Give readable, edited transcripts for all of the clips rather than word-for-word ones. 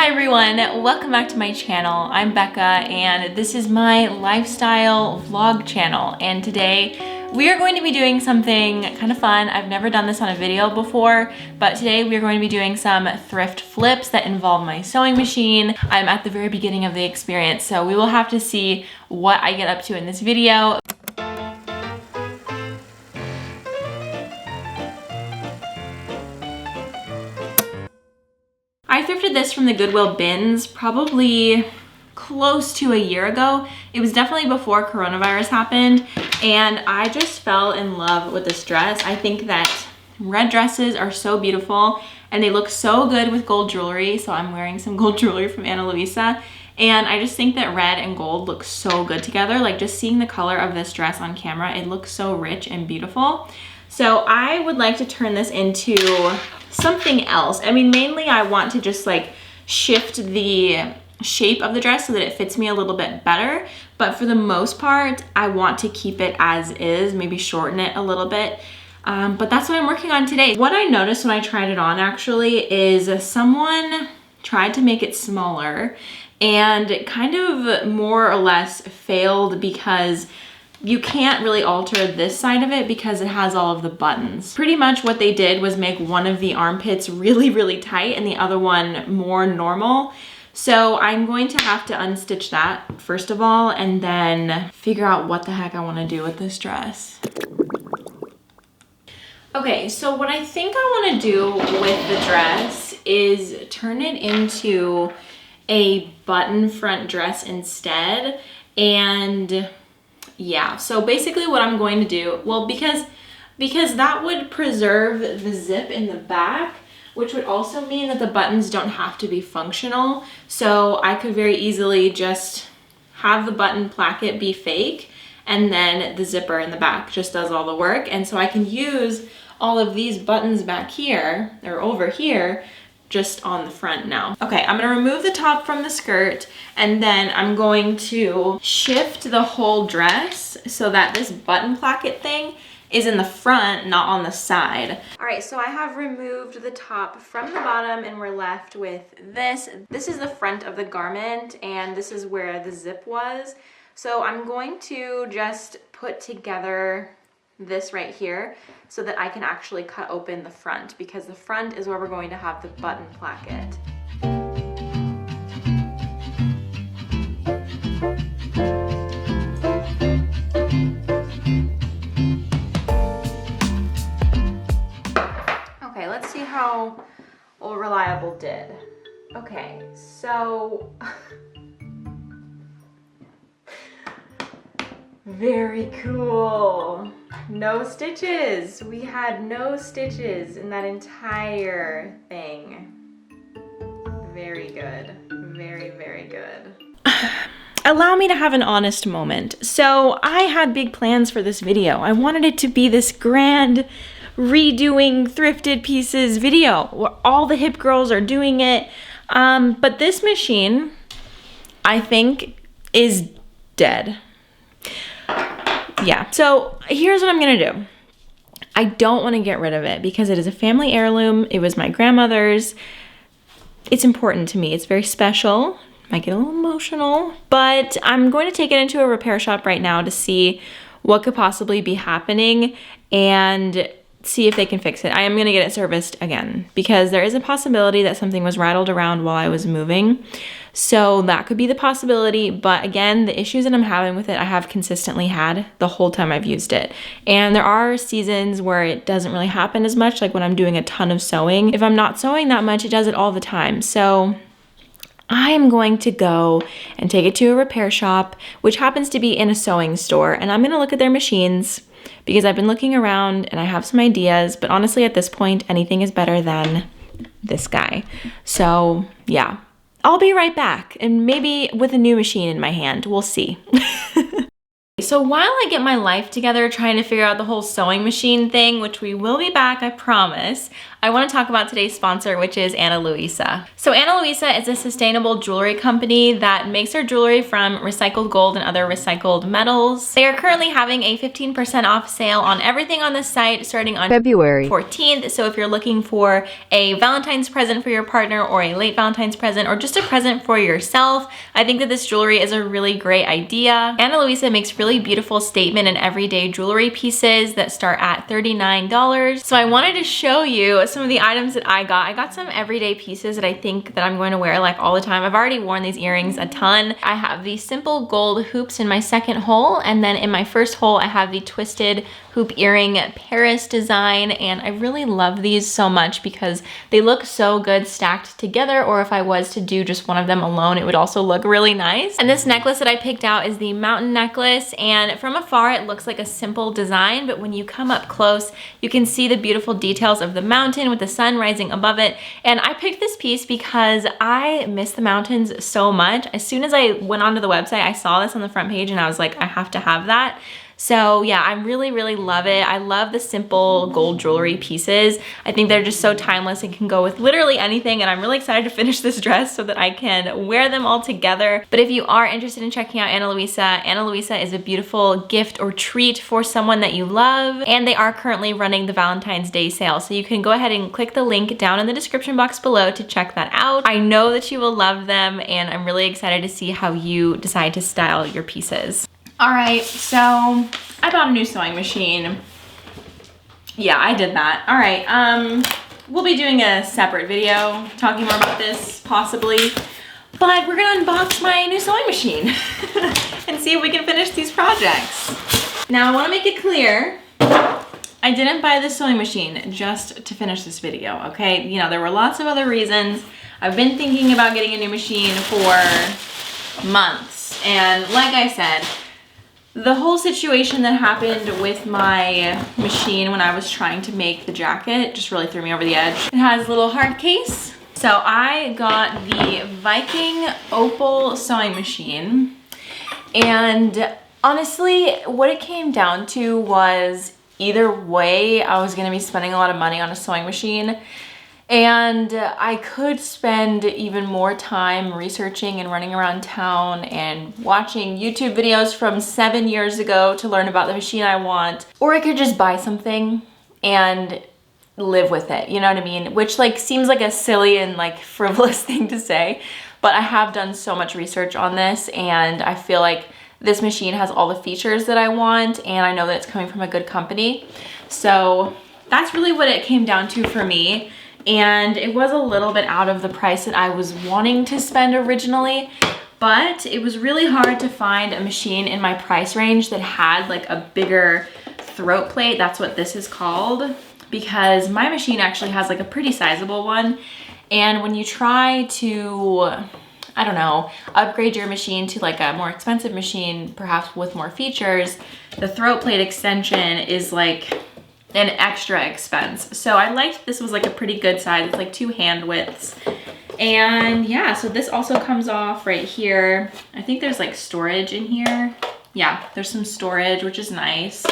Hi everyone, welcome back to my channel. I'm Becca and this is my lifestyle vlog channel, and today we are going to be doing something kind of fun. I've never done this on a video before, but today we are going to be doing some thrift flips that involve my sewing machine. I'm at the very beginning of the experience, so we will have to see what I get up to in this video. I thrifted this from the Goodwill bins probably close to a year ago. It was definitely before coronavirus happened, and I just fell in love with this dress. I think that red dresses are so beautiful and they look so good with gold jewelry. So I'm wearing some gold jewelry from Ana Luisa, and I just think that red and gold look so good together. Like, just seeing the color of this dress on camera, it looks so rich and beautiful. So I would like to turn this into something else. I mean, mainly I want to just like shift the shape of the dress so that it fits me a little bit better. But for the most part, I want to keep it as is, maybe shorten it a little bit. But that's what I'm working on today. What I noticed when I tried it on actually is someone tried to make it smaller and it kind of more or less failed because you can't really alter this side of it because it has all of the buttons. Pretty much what they did was make one of the armpits really, really tight and the other one more normal. So I'm going to have to unstitch that first of all and then figure out what the heck I want to do with this dress. Okay, so what I think I want to do with the dress is turn it into a button front dress instead. And yeah, so basically what I'm going to do, well, because that would preserve the zip in the back, which would also mean that the buttons don't have to be functional. So I could very easily just have the button placket be fake, and then the zipper in the back just does all the work. And so I can use all of these buttons back here, or over here, just on the front now. Okay, I'm gonna remove the top from the skirt, and then I'm going to shift the whole dress so that this button placket thing is in the front, not on the side. All right, so I have removed the top from the bottom and we're left with this. This is the front of the garment and this is where the zip was. So I'm going to just put together this right here so that I can actually cut open the front, because the front is where we're going to have the button placket. Okay, let's see how Reliable did. Okay, so very cool. No stitches. We had no stitches in that entire thing. Very good. Very, very good. Allow me to have an honest moment. So I had big plans for this video. I wanted it to be this grand redoing thrifted pieces video where all the hip girls are doing it. But this machine, I think, is dead. Yeah, so here's what I'm gonna do. I don't wanna get rid of it because it is a family heirloom. It was my grandmother's. It's important to me. It's very special. Might get a little emotional, but I'm going to take it into a repair shop right now to see what could possibly be happening and see if they can fix it. I am gonna get it serviced again because there is a possibility that something was rattled around while I was moving. So that could be the possibility, but again, the issues that I'm having with it, I have consistently had the whole time I've used it. And there are seasons where it doesn't really happen as much, like when I'm doing a ton of sewing. If I'm not sewing that much, it does it all the time. So I am going to go and take it to a repair shop, which happens to be in a sewing store, and I'm gonna look at their machines because I've been looking around and I have some ideas, but honestly at this point, anything is better than this guy. So yeah. I'll be right back, and maybe with a new machine in my hand. We'll see. So while I get my life together trying to figure out the whole sewing machine thing, which we will be back, I promise, I want to talk about today's sponsor, which is Ana Luisa. So Ana Luisa is a sustainable jewelry company that makes their jewelry from recycled gold and other recycled metals. They are currently having a 15% off sale on everything on the site starting on February 14th. So if you're looking for a Valentine's present for your partner or a late Valentine's present or just a present for yourself, I think that this jewelry is a really great idea. Ana Luisa makes really beautiful statement and everyday jewelry pieces that start at $39. So I wanted to show you some of the items that I got. I got some everyday pieces that I think that I'm going to wear like all the time. I've already worn these earrings a ton. I have the simple gold hoops in my second hole, and then in my first hole I have the twisted hoop earring Paris design, and I really love these so much because they look so good stacked together, or if I was to do just one of them alone, it would also look really nice. And this necklace that I picked out is the mountain necklace, and from afar it looks like a simple design, but when you come up close, you can see the beautiful details of the mountain with the sun rising above it. And I picked this piece because I miss the mountains so much. As soon as I went onto the website, I saw this on the front page and I was like, I have to have that. So yeah, I really, really love it. I love the simple gold jewelry pieces. I think they're just so timeless and can go with literally anything, and I'm really excited to finish this dress so that I can wear them all together. But if you are interested in checking out Ana Luisa is a beautiful gift or treat for someone that you love, and they are currently running the Valentine's Day sale. So you can go ahead and click the link down in the description box below to check that out. I know that you will love them, and I'm really excited to see how you decide to style your pieces. All right, so I bought a new sewing machine. Yeah, I did that. All right, we'll be doing a separate video talking more about this, possibly, but we're gonna unbox my new sewing machine and see if we can finish these projects. Now, I wanna make it clear, I didn't buy this sewing machine just to finish this video, okay? You know, there were lots of other reasons. I've been thinking about getting a new machine for months, and like I said, the whole situation that happened with my machine when I was trying to make the jacket just really threw me over the edge. It has a little hard case. So I got the Viking Opal sewing machine, and honestly, what it came down to was either way, I was gonna be spending a lot of money on a sewing machine, and I could spend even more time researching and running around town and watching YouTube videos from 7 years ago to learn about the machine I want. Or I could just buy something and live with it, you know what I mean? Which like seems like a silly and like frivolous thing to say, but I have done so much research on this, and I feel like this machine has all the features that I want, and I know that it's coming from a good company. So that's really what it came down to for me. And it was a little bit out of the price that I was wanting to spend originally, but it was really hard to find a machine in my price range that had like a bigger throat plate. That's what this is called, because my machine actually has like a pretty sizable one. And when you try to, I don't know, upgrade your machine to like a more expensive machine, perhaps with more features, the throat plate extension is like an extra expense. So I liked this was like a pretty good size. It's like 2 hand widths. And yeah, so this also comes off right here. I think there's like storage in here. Yeah, there's some storage, which is nice.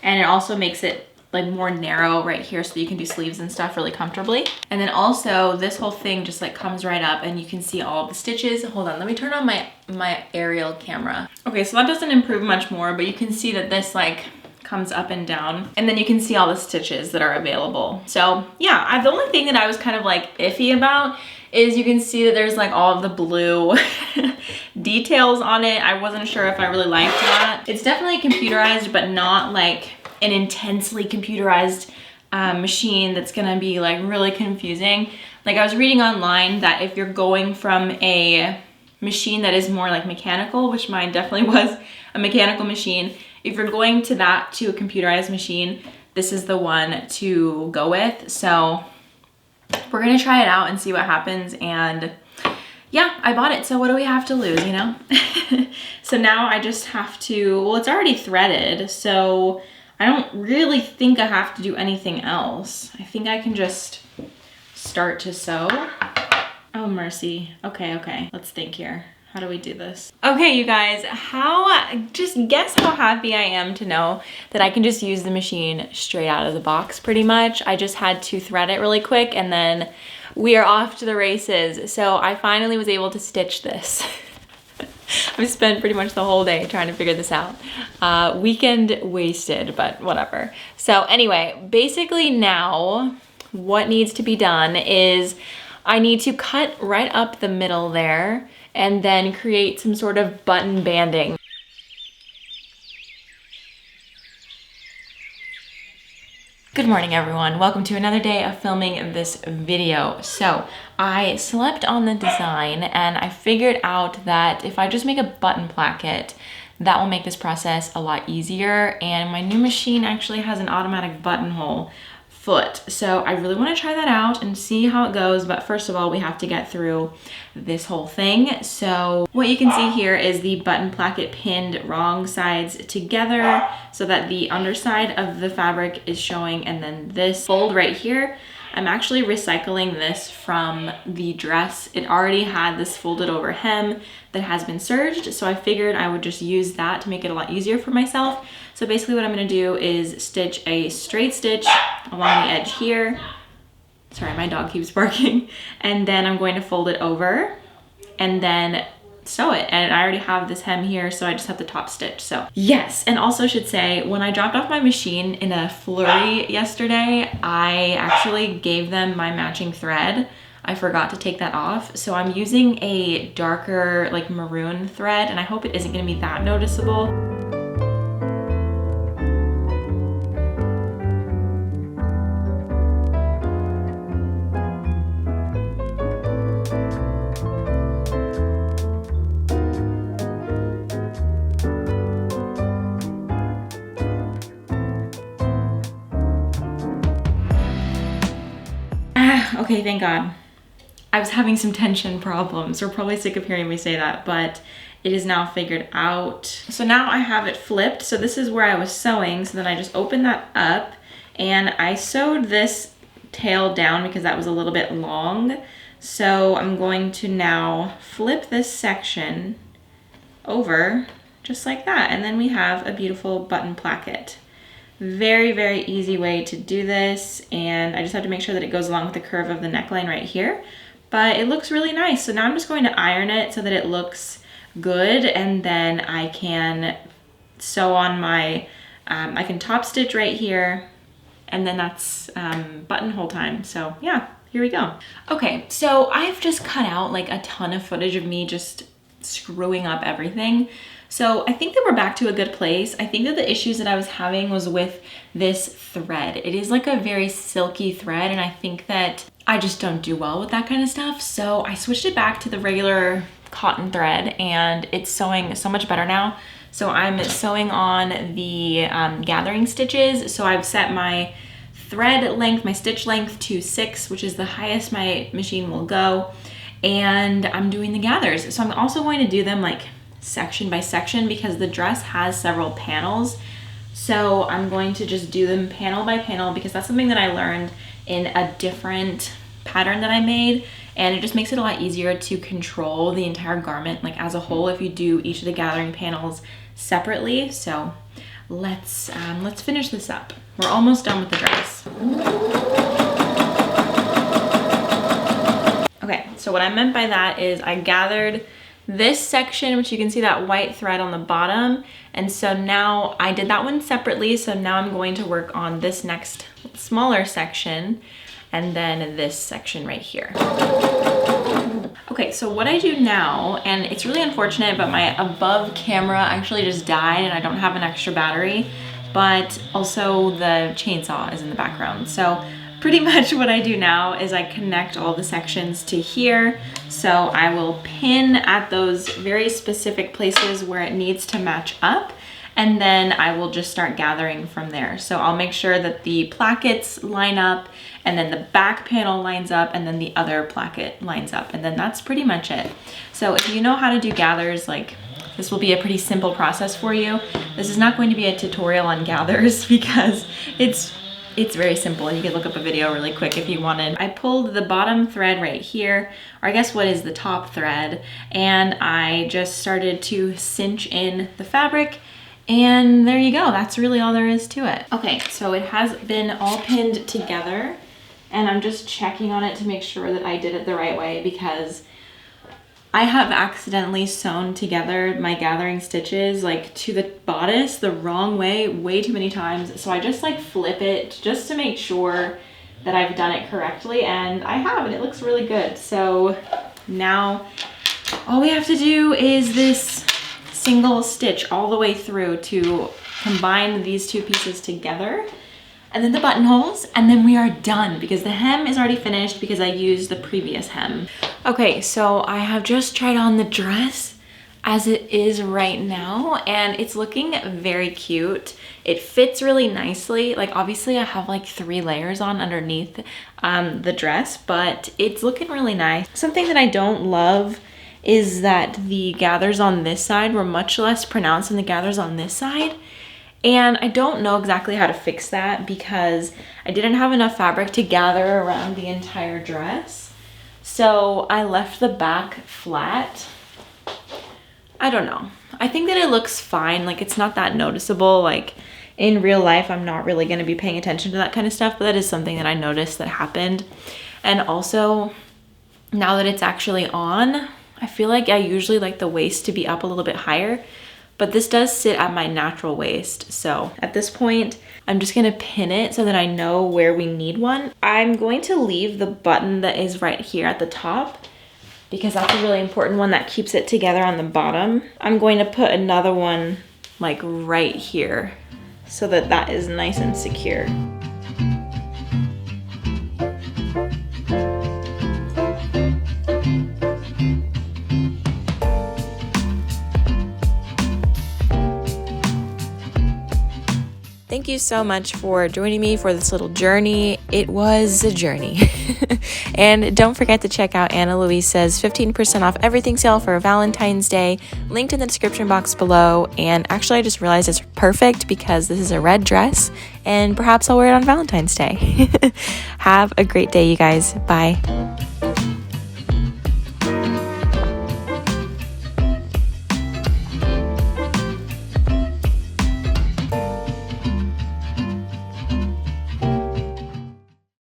And it also makes it like more narrow right here so you can do sleeves and stuff really comfortably. And then also this whole thing just like comes right up and you can see all of the stitches. Hold on, let me turn on my aerial camera. Okay, so that doesn't improve much more, but you can see that this like comes up and down, and then you can see all the stitches that are available. So yeah, the only thing that I was kind of like iffy about is you can see that there's like all of the blue details on it. I wasn't sure if I really liked that. It's definitely computerized, but not like an intensely computerized machine that's gonna be like really confusing. Like I was reading online that if you're going from a machine that is more like mechanical, which mine definitely was a mechanical machine, if you're going to that to a computerized machine, this is the one to go with. So we're gonna try it out and see what happens. And yeah, I bought it, so what do we have to lose, you know? So now I just have to, well, it's already threaded, so I don't really think I have to do anything else. I think I can just start to sew. Oh, mercy. Okay, let's think here. How do we do this? Okay, you guys, just guess how happy I am to know that I can just use the machine straight out of the box pretty much. I just had to thread it really quick and then we are off to the races. So I finally was able to stitch this. I've spent pretty much the whole day trying to figure this out. Weekend wasted, but whatever. So anyway, basically now what needs to be done is I need to cut right up the middle there and then create some sort of button banding. Good morning, everyone. Welcome to another day of filming this video. So I slept on the design and I figured out that if I just make a button placket, that will make this process a lot easier. And my new machine actually has an automatic buttonhole foot. So I really want to try that out and see how it goes. But first of all, we have to get through this whole thing. So what you can see here is the button placket pinned wrong sides together so that the underside of the fabric is showing, and then this fold right here, I'm actually recycling this from the dress. It already had this folded over hem that has been serged, so I figured I would just use that to make it a lot easier for myself. So basically what I'm gonna do is stitch a straight stitch along the edge here. Sorry, my dog keeps barking. And then I'm going to fold it over and then sew it. And I already have this hem here, so I just have the top stitch. So yes, and also should say, when I dropped off my machine in a flurry yesterday, I actually gave them my matching thread. I forgot to take that off. So I'm using a darker like maroon thread, and I hope it isn't gonna be that noticeable. Okay, thank God. I was having some tension problems. You're probably sick of hearing me say that, but it is now figured out. So now I have it flipped. So this is where I was sewing. So then I just opened that up and I sewed this tail down because that was a little bit long. So I'm going to now flip this section over just like that. And then we have a beautiful button placket. Very, very easy way to do this, and I just have to make sure that it goes along with the curve of the neckline right here, but it looks really nice. So now I'm just going to iron it so that it looks good, and then I can sew on my, I can top stitch right here, and then that's buttonhole time. So yeah, here we go. Okay, so I've just cut out like a ton of footage of me just screwing up everything. So I think that we're back to a good place. I think that the issues that I was having was with this thread. It is like a very silky thread, and I think that I just don't do well with that kind of stuff. So I switched it back to the regular cotton thread, and it's sewing so much better now. So I'm sewing on the gathering stitches. So I've set my thread length, my stitch length to 6, which is the highest my machine will go. And I'm doing the gathers. So I'm also going to do them like section by section because the dress has several panels. So I'm going to just do them panel by panel because that's something that I learned in a different pattern that I made, and it just makes it a lot easier to control the entire garment like as a whole if you do each of the gathering panels separately. So let's finish this up. We're almost done with the dress. Okay, so what I meant by that is I gathered this section, which you can see that white thread on the bottom. And so now I did that one separately. So now I'm going to work on this next smaller section and then this section right here. Okay, so what I do now, and it's really unfortunate, but my above camera actually just died and I don't have an extra battery, but also the chainsaw is in the background. So pretty much what I do now is I connect all the sections to here. So I will pin at those very specific places where it needs to match up, and then I will just start gathering from there. So I'll make sure that the plackets line up, and then the back panel lines up, and then the other placket lines up, and then that's pretty much it. So if you know how to do gathers, like this will be a pretty simple process for you. This is not going to be a tutorial on gathers because it's It's very simple. You could look up a video really quick if you wanted. I pulled the bottom thread right here, or I guess what is the top thread, and I just started to cinch in the fabric, and there you go. That's really all there is to it. Okay, so it has been all pinned together, and I'm just checking on it to make sure that I did it the right way, because I have accidentally sewn together my gathering stitches like to the bodice the wrong way too many times. So I just like flip it just to make sure that I've done it correctly, and I have, and it looks really good. So now all we have to do is this single stitch all the way through to combine these two pieces together, and then the buttonholes, and then we are done because the hem is already finished because I used the previous hem. Okay, so I have just tried on the dress as it is right now, and it's looking very cute. It fits really nicely. Like obviously I have like 3 layers on underneath the dress, but it's looking really nice. Something that I don't love is that the gathers on this side were much less pronounced than the gathers on this side. And I don't know exactly how to fix that because I didn't have enough fabric to gather around the entire dress. So I left the back flat. I don't know. I think that it looks fine. Like it's not that noticeable. Like in real life, I'm not really going to be paying attention to that kind of stuff, but that is something that I noticed that happened. And also now that it's actually on, I feel like I usually like the waist to be up a little bit higher, but this does sit at my natural waist. So at this point, I'm just gonna pin it so that I know where we need one. I'm going to leave the button that is right here at the top because that's a really important one that keeps it together on the bottom. I'm going to put another one like right here so that that is nice and secure. Thank you so much for joining me for this little journey. It was a journey. And don't forget to check out Ana Luisa's 15% off everything sale for Valentine's Day, linked in the description box below. And actually, I just realized it's perfect because this is a red dress, and perhaps I'll wear it on Valentine's Day. Have a great day, you guys. Bye.